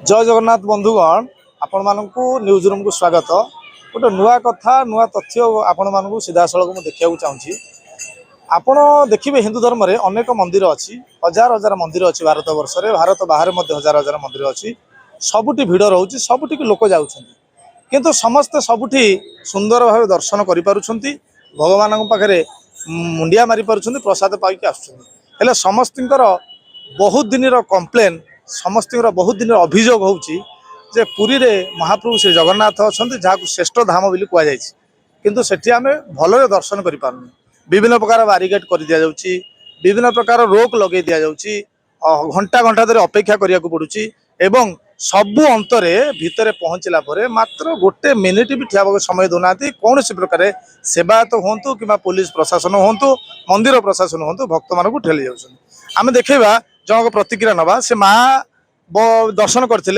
जय जगन्नाथ बंधुगण आपण मानक न्यूज रूम को स्वागत। गोटे नुआ कथा नुआ तथ्य आपण मानक सीधा सड़क देखा चाहूँगी। आपण देखिए हिंदू धर्म में अनेक मंदिर अच्छी हजार हजार मंदिर अच्छी भारत वर्ष में भारत बाहर हजार हजार मंदिर अच्छी सबुठी भिड़ रोचे सबुठी लोक जाऊँच किंतु समस्ते सबुठी सुंदर भाव दर्शन करें भगवान पाखे मुंडिया मारी पार्टी प्रसाद पाई आस बहुत दिन कम्प्लेन समस्त बहुत दिन अभियोग होची जे पुरी रे महाप्रभु श्री जगन्नाथ अच्छा जहाँ श्रेष्ठ धाम बोली कहुई किंतु सेठी आम भल दर्शन कर पार्नु विभिन्न प्रकार बारिकेड कर दि जाउची विभिन्न प्रकार रोक लगे दि जाउची घंटा घंटा धरे अपेक्षा करिया को पड़ुची एवं सबु अंतरे भितर पहुँचला पर मात्र गोटे मिनिट भी ठिया समय दौना कौन प्रकार सेवायत हूँ कि पुलिस प्रशासन हूँ मंदिर प्रशासन हूँ भक्त मानक ठेली जाऊँ आम देखा जनक प्रतिक्रिया नवा से माँ दर्शन करते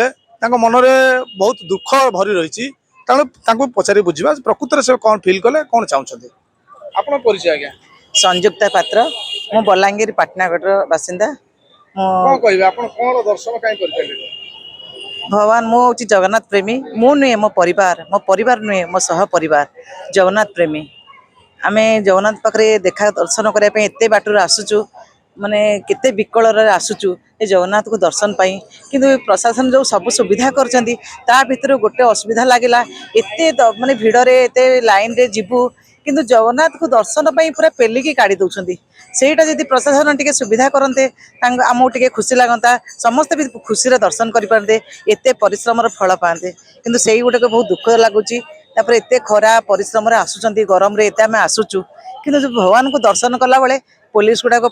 मनरे बहुत दुख भरी रही पचारि बुझा प्रकृत से कौन फिल कले कौन चाहते आपन परिचय आज्ञा संयुक्ता पात्र मु बलांगीर पाटनागढ़ बासिंदा कौन कह आप कौन दर्शन कहीं कर भगवान मु हूँ जगन्नाथ प्रेमी मु नुहे मो परिवार नुहे मो सह परिवार जगन्नाथ प्रेमी आमे जगन्नाथ पाखे देखा दर्शन करने एत बाटर आसुचु माने केते विकल आसुचु ए जगन्नाथ को दर्शन पाई किंतु प्रशासन जो सब सुविधा करछंती ता भितर गोटे असुविधा लागला एते माने भिड़रे एते लाइन रे जीवु किंतु जगन्नाथ को दर्शन पाई पूरा पेलिकी काढ़ी दउछंती सेटा जदि प्रशासन टिके सुविधा करते आमको टिके खुशी लगता समस्ते भी खुशी रे दर्शन करि पारते एते परिश्रम फल पाते किंतु सेई गोटे को बहुत दुख लगुची तापर एते खरा परिश्रम रे आसुचंती गरम रे एते आमे आसुचु किंतु भगवान को दर्शन कला बेले पुलिस गुड़ाक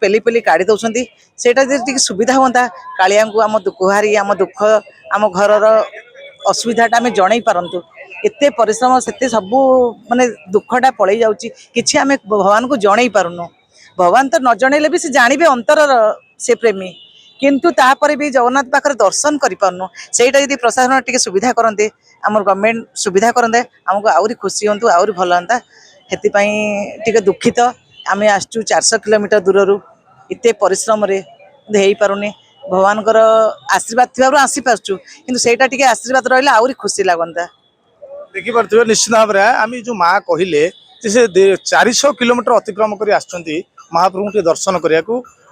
पेली पेली काढ़ी दौरान से सुविधा हाँ कालिया को आम गुहारी आम दुख आम घर असुविधा आम जन पारतु एत परिश्रम से सबू माने दुखटा पलि जाऊँगी आम भगवान को जन पारुनु भगवान तो न जनइले भी से जानवे अंतर से प्रेमी किंतु तापर भी जगन्नाथ पाखे दर्शन करूँ सेटा यदि प्रशासन टिके सुविधा करते आम गवर्नमेंट सुविधा करते आमको आहरी खुशी हूँ आहरी भल हाँ से दुखित आम आसचु 400 किलोमीटर दूर इते परिश्रम रे हो पारुनी भगवान आशीर्वाद थी आसी पार्चु किंतु सेटा टिके आशीर्वाद रहा आहरी खुशी लगता देखिपे निश्चित भाव में आम जो माँ कहले से 400 किलोमीटर अतिक्रम कर महाप्रभु के दर्शन करने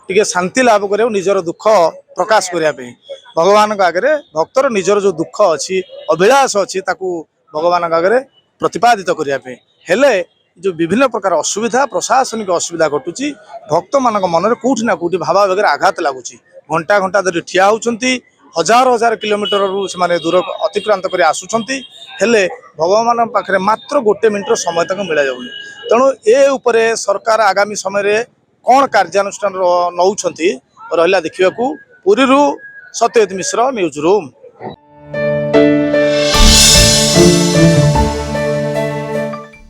टे शांति लाभ कर निजर दुख प्रकाश करने भगवान आगे भक्तर निजर जो दुख अच्छी अभिलाष अच्छी भगवान आगे प्रतिपादित करने जो विभिन्न प्रकार असुविधा प्रशासनिक असुविधा घटुची भक्त मान मन कौटि ना कौटि भावावेगर आघात लगुच घंटा घंटा धरी ठिया होती हजार हजार किलोमीटर से दूर अतिक्रांत कर आसुंच भगवान पाखे मात्र गोटे मिनिटर समय तक मिल जाऊनि तेणु ए उपरे सरकार आगामी समय कौन कार्यानुष्ठान नौ रहा देखा पुरी सत्यजित मिश्र न्यूज रूम।